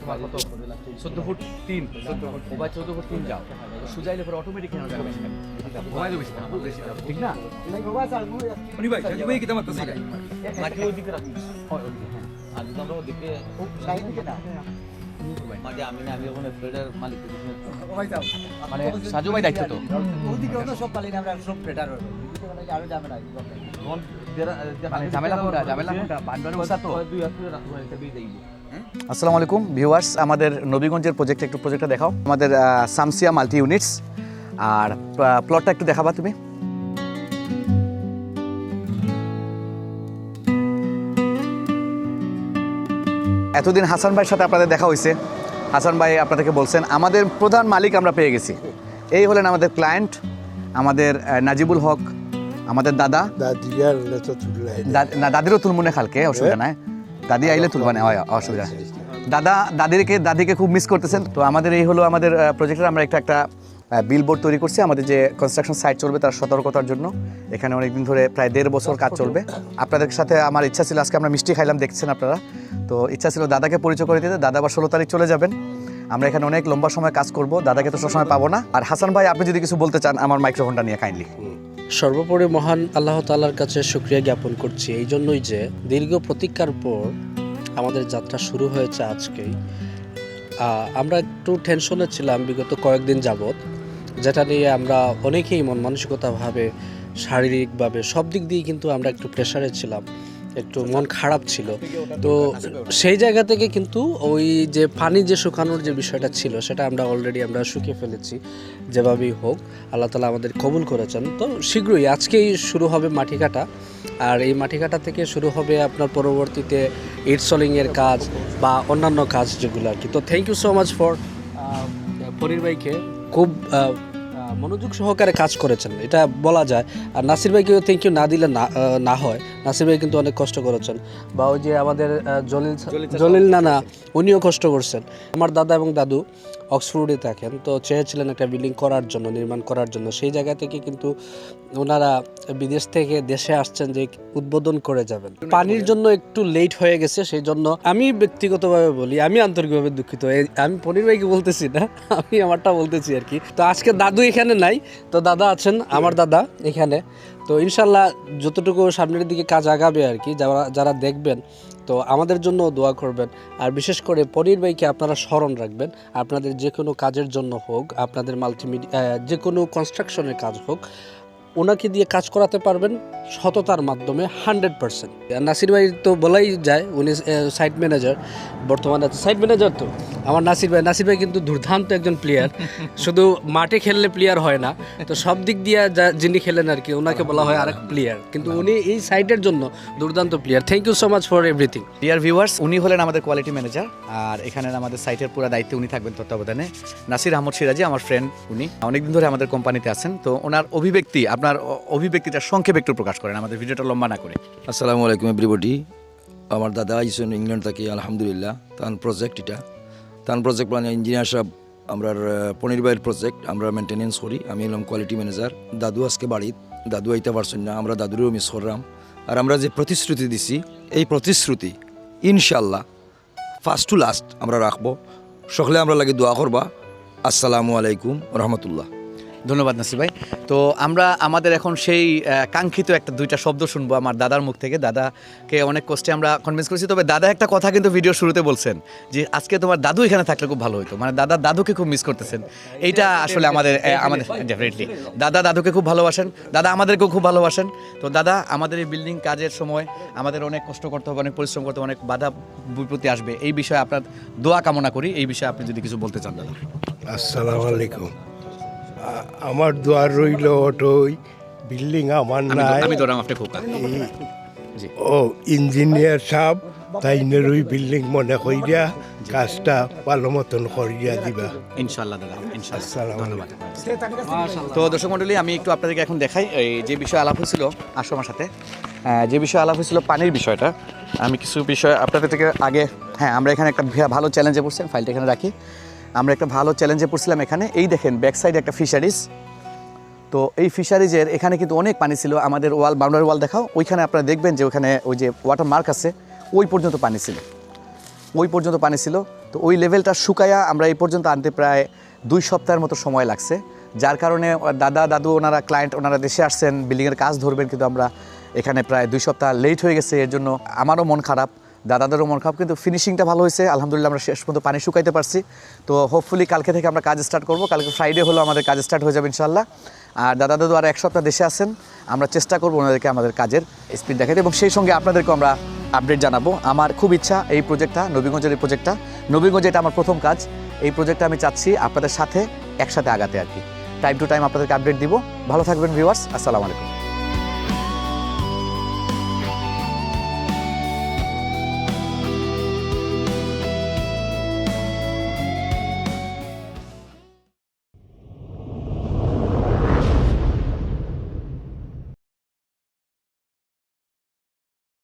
তোমার কত 14 ফুট 3 ও ভাই 14 ফুট 3 যাও সুজাইলে পরে অটোমেটিক কেন জায়গা বেশি খাবে ওভাই তো বেশি না ঠিক না উনি ভাই যদি ভাই কি তোমার তাসি নাকি ওই দিকে রাখি আর যদি আমরা ওদিকে সাইড দিকে না মানে আমি ওখানে ফ্রেডার মালিক ভাই যাও মানে সাজু ভাই দায়িত্ব তো ওদিকে ওটা সব পালি না আমরা সব ফ্রেডার হবে আরো যাবে না আসসালামু আলাইকুম ভিউয়ার্স, আমাদের নবীগঞ্জের প্রজেক্টটা দেখাও। আমাদের সামসিয়া মাল্টি ইউনিটস, আর প্লটটা একটু দেখাবা তুমি। এতদিন হাসান ভাইয়ের সাথে আপনাদের দেখা হয়েছে। হাসান ভাই আপনাদেরকে বলছেন আমাদের প্রধান মালিক আমরা পেয়ে গেছি। এই হলেন আমাদের ক্লায়েন্ট, আমাদের নাজিবুল হক, আমাদের দাদা। দাদিরও তুলমনে খালকে, অসুবিধা নাই, দাদি আইলে তুলবা না, অসুবিধা। দাদিকে খুব মিস করতেছেন। তো আমাদের এই হলো আমাদের প্রজেক্টের আমরা একটা বিলবোর্ড তৈরি করছি আমাদের যে কনস্ট্রাকশন সাইট চলবে তার সতর্কতার জন্য। এখানে অনেকদিন ধরে প্রায় 1.5 বছর কাজ চলবে। আপনাদের সাথে আমার ইচ্ছা ছিল, আজকে আমরা মিষ্টি খাইলাম দেখছেন আপনারা, তো ইচ্ছা ছিল দাদাকে পরিচয় করে দিতে। দাদা আবার 16 তারিখ চলে যাবেন। আমরা এখানে অনেক লম্বা সময় কাজ করব, দাদাকে তো সবসময় পাবো না। আর হাসান ভাই, আপনি যদি কিছু বলতে চান আমার মাইক্রোফোনটা নিয়ে কাইন্ডলি। সর্বোপরি মহান আল্লাহ তাআলার কাছে শুকরিয়া জ্ঞাপন করছি এই জন্যই যে দীর্ঘ প্রতীক্ষার পর আমাদের যাত্রা শুরু হয়েছে আজকেই। আমরা একটু টেনশনে ছিলাম বিগত কয়েকদিন যাবৎ, যেটা নিয়ে আমরা অনেকেই মন মানসিকতাভাবে, শারীরিকভাবে সব দিক দিয়ে কিন্তু আমরা একটু প্রেশারে ছিলাম, একটু মন খারাপ ছিল। তো সেই জায়গা থেকে কিন্তু ওই যে পানি যে শুকানোর যে বিষয়টা ছিল সেটা আমরা অলরেডি শুকিয়ে ফেলেছি। যেভাবেই হোক আল্লাহ তাআলা আমাদের কবুল করেছেন। তো শীঘ্রই আজকেই শুরু হবে মাটি কাটা, আর এই মাটি কাটা থেকে শুরু হবে আপনার পরবর্তীতে ইট সোলিংয়ের কাজ বা অন্যান্য কাজ যেগুলো আর কি। তো thank you so much for পরির ভাইকে, খুব মনোযোগ সহকারে কাজ করেছেন এটা বলা যায়। আর নাসির ভাইকেও থ্যাংক ইউ না দিলে না হয়। নাসির ভাই কিন্তু অনেক কষ্ট করেছেন, বা ওই যে আমাদের জলিল নানা, উনিও কষ্ট করছেন। আমার দাদা এবং দাদু অক্সফোর্ডে থাকেন, তো চেয়েছিলেন একটা বিল্ডিং নির্মাণ করার জন্য। সেই জায়গা থেকে কিন্তু ওনারা বিদেশ থেকে দেশে আসছেন যে উদ্বোধন করে যাবেন। পানির জন্য একটু লেট হয়ে গেছে, সেই জন্য আমি ব্যক্তিগতভাবে বলি, আমি আন্তরিকভাবে দুঃখিত। আমি পনির ভাইকে বলতেছি না, আমি আমারটা বলতেছি আর কি। তো আজকে দাদু এখানে নাই, তো দাদা আছেন, আমার দাদা এখানে। তো ইনশাল্লাহ যতটুকু সামনের দিকে কাজ আগাবে আর কি, যারা দেখবেন তো আমাদের জন্য দোয়া করবেন। আর বিশেষ করে পনির ভাইকে আপনারা স্মরণ রাখবেন। আপনাদের যে কোনো কাজের জন্য হোক, আপনাদের মাল্টিমিডিয়া যে কোনো কনস্ট্রাকশনের কাজ হোক, ওনাকে দিয়ে কাজ করাতে পারবেন সততার মাধ্যমে 100%। নাসির ভাই তো বলাই যায়, উনি সাইট ম্যানেজার, বর্তমানে সাইট ম্যানেজার। তো আমার নাসির ভাই কিন্তু দুর্দান্ত একজন প্লেয়ার। শুধু মাঠে খেললে প্লেয়ার হয় না, তো সব দিক দিয়ে যিনি খেলেন আর কি, ওনাকে বলা হয় আরেক প্লেয়ার, কিন্তু উনি এই সাইটের জন্য দুর্দান্ত player. Thank you so much for everything. Dear viewers, উনি হলেন আমাদের কোয়ালিটি ম্যানেজার, আর এখানে আমাদের সাইটের পুরো দায়িত্বে উনি থাকবেন তত্ত্বাবধানে। নাসির আহমদ সিরাজি আমার ফ্রেন্ড, উনি অনেকদিন ধরে আমাদের কোম্পানিতে আছেন। তো ওনার আপনার অভিব্যক্তিটা সংক্ষেপে একটু প্রকাশ করেন, আমাদের ভিডিওটা লম্বা না করে। আসসালামু আলাইকুম এভরিবডি। আমার দাদা আইসন ইংল্যান্ড থেকে, আলহামদুলিল্লাহ তান প্রজেক্ট মানে ইঞ্জিনিয়ার সাহেব, আমরা পনির ভাইয়ের প্রজেক্ট আমরা মেনটেনেন্স করি। আমি হলাম কোয়ালিটি ম্যানেজার। দাদু আজকে বাড়িত, দাদু আইতে পারছেন না, আমরা দাদুরও মিস করলাম। আর আমরা যে প্রতিশ্রুতি দিছি, এই প্রতিশ্রুতি ইনশাল্লাহ ফার্স্ট টু লাস্ট আমরা রাখবো। সকলে আমরা লাগে দোয়া করবা। আসসালামু আলাইকুম রহমতুল্লাহ। ধন্যবাদ নাসির ভাই। তো আমরা আমাদের এখন সেই কাঙ্ক্ষিত দুইটা শব্দ শুনবো আমার দাদার মুখ থেকে। দাদাকে অনেক কষ্টে আমরা কনভিন্স করেছি, তবে দাদা একটা কথা কিন্তু ভিডিও শুরুতে বলছেন যে আজকে তোমার দাদু এখানে থাকলে খুব ভালো হতো, মানে দাদুকে খুব মিস করতেছেন। এইটা আসলে আমাদের ডেফিনেটলি দাদুকে খুব ভালোবাসেন, দাদা আমাদেরকেও খুব ভালোবাসেন। তো দাদা, আমাদের এই বিল্ডিং কাজের সময় আমাদের অনেক কষ্ট করতে হবে, অনেক পরিশ্রম করতে হবে, অনেক বাধা বিপত্তি আসবে। এই বিষয়ে আপনার দোয়া কামনা করি। এই বিষয়ে আপনি যদি কিছু বলতে চান দাদা। আসসালামু আলাইকুম। আমার দোয়ার রইল ওই বিল্ডিং আমার নাই, ও ইঞ্জিনিয়ার সাহেব তাইনের ওই বিল্ডিং মনে করিয়া কাজটা ভালো মতন করিয়া দিবা ইনশাআল্লাহ দাদা, ইনশাআল্লাহ। ধন্যবাদ। তো দর্শক মণ্ডলী, আমি একটু আপনাদেরকে এখন দেখাই এই যে বিষয় আলাপ হয়েছিল আসামার সাথে, যে বিষয় আলাপ হয়েছিল পানির বিষয়টা। আমি কিছু বিষয় আপনাদের থেকে আগে, আমরা এখানে একটা ভালো চ্যালেঞ্জে পড়ছিলাম, ফাইলটা এখানে রাখি। আমরা একটা ভালো চ্যালেঞ্জে পড়ছিলাম এখানে। এই দেখেন ব্যাক সাইডে একটা ফিশারিজ। তো এই ফিশারিজের এখানে কিন্তু অনেক পানি ছিল। আমাদের বাউন্ডারি ওয়াল দেখাও, ওইখানে আপনারা দেখবেন যে ওইখানে ওই যে ওয়াটার মার্ক আছে, ওই পর্যন্ত পানি ছিল। তো ওই লেভেলটা শুকায়া আমরা এই পর্যন্ত আনতে প্রায় 2 সপ্তাহের মতো সময় লাগছে, যার কারণে দাদা দাদু ওনারা ক্লায়েন্ট ওনারা দেশে আসছেন, বিল্ডিংয়ের কাজ ধরবেন, কিন্তু আমরা এখানে প্রায় 2 সপ্তাহ লেট হয়ে গেছে। এর জন্য আমারও মন খারাপ, দাদাদেরও মন খারাপ, কিন্তু ফিনিশিংটা ভালো হয়েছে আলহামদুলিল্লাহ। আমরা শেষ পর্যন্ত পানি শুকাইতে পারছি। তো হোপফুলি কালকে থেকে আমরা কাজ স্টার্ট করব। কালকে ফ্রাইডে হলো আমাদের কাজ স্টার্ট হয়ে যাবে ইনশাল্লাহ। আর দাদা দাদু আর 1 সপ্তাহ দেশে আছেন, আমরা চেষ্টা করবো ওনাদেরকে আমাদের কাজের স্পিড দেখাতে এবং সেই সঙ্গে আপনাদেরকেও আমরা আপডেট জানাবো। আমার খুব ইচ্ছা এই প্রজেক্টটা, নবীগঞ্জের এই প্রজেক্টটা, নবীগঞ্জে এটা আমার প্রথম কাজ, এই প্রজেক্টটা আমি চাচ্ছি আপনাদের সাথে একসাথে আগাতে আর কি। টাইম টু টাইম আপনাদেরকে আপডেট দিব। ভালো থাকবেন ভিউয়ার্স, আসসালামু আলাইকুম।